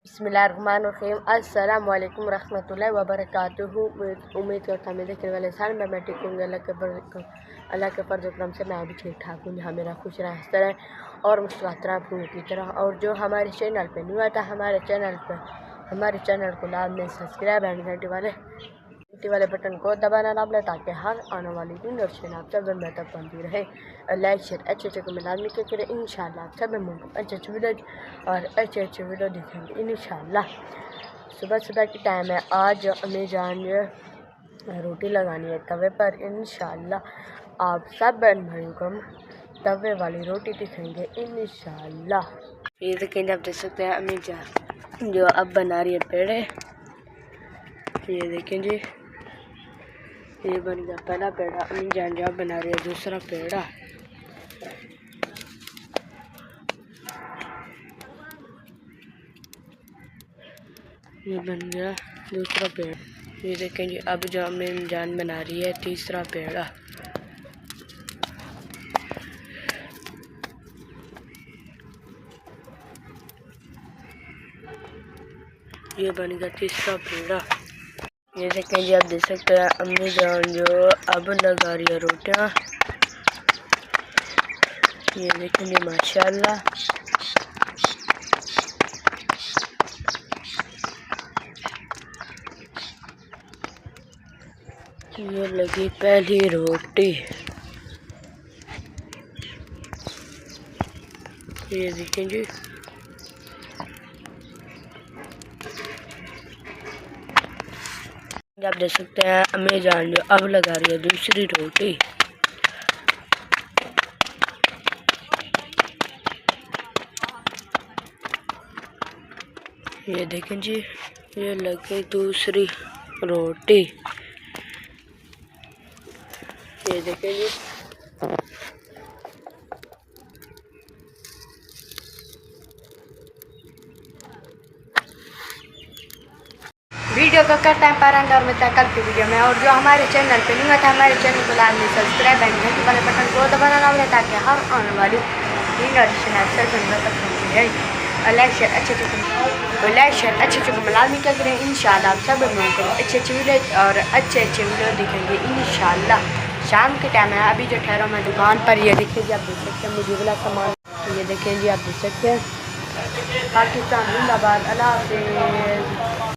बिस्मिल्लाहिर्रहमानिर्रहीम। अस्सलामु अलैकुम रहमतुल्लाहि व बरकातुहू। उम्मीद करता हूँ देखने वाले साल में मैं ठीक होंगे। अल्लाह के फर्ज करम से मैं भी ठीक ठाक हूँ। जहाँ मेरा खुश रहा इस तरह और मुस्कुराता की तरह। और जो हमारे चैनल पे न्यू आता हमारे चैनल को लाजमी सब्सक्राइब एंड घंटी वाले बटन को दबाना ना भूलें ताकि हर आने वाली नोटिफिकेशन आप सब में तक पहुँचती रहे। लाइक शेयर अच्छे को लाजमी क्या करें। इंशाल्लाह आप सब अच्छे वीडियो और अच्छे वीडियो दिखेंगे इंशाल्लाह। सुबह की टाइम है। आज अम्मी जान रोटी लगानी है तवे पर। इंशाल्लाह आप सब बहन भाइयों को तवे वाली रोटी दिखेंगे इंशाल्लाह। ये देखेंगे आप देख सकते हैं अम्मी जान जो अब बना रही है पेड़े। ये देखें जी, ये बन गया पहला पेड़ा। अम्मी जान जो बना रही है दूसरा पेड़ा। ये बन गया दूसरा पेड़। ये देखें जी अब जो अम्मी जान बना रही है तीसरा पेड़ा। ये बन गया तीसरा पेड़ा। ये देखें जी आप देख सकते हैं अम्मी जान जो अब लगा रही है रोटियाँ। ये देखें जी माशाल्लाह। ये लगी पहली रोटी। ये देखें जी आप देख सकते हैं अम्मी जान जो अब लगा रही है दूसरी रोटी। ये देखें जी ये लगी दूसरी रोटी। ये देखें जी वीडियो को करता है पारंग और मिलता है कल की वीडियो में। और जो हमारे चैनल पे नहीं आता हमारे चैनल को लाजमी सब्सक्राइब एंड घंटी वाले बटन को दबाना ना भूलें ताकि हर आने वाली नोटिफिकेशन आप सब तक पहुँचती रहे। और लाइक शेयर अच्छे को लाजमी क्या करें इंशाल्लाह। आप सब लोगों को अच्छे वीडियो और अच्छे वीडियो दिखेंगे इंशाल्लाह। शाम के टाइम है। अभी जो ठहरा मैं दुकान पर। ये देखिए जी आप देख सकते हैं मुझे वाला सामान। ये देखिए जी आप देख सकते हैं। पाकिस्तान जिंदाबाद। अल्लाह हाफ़िज़।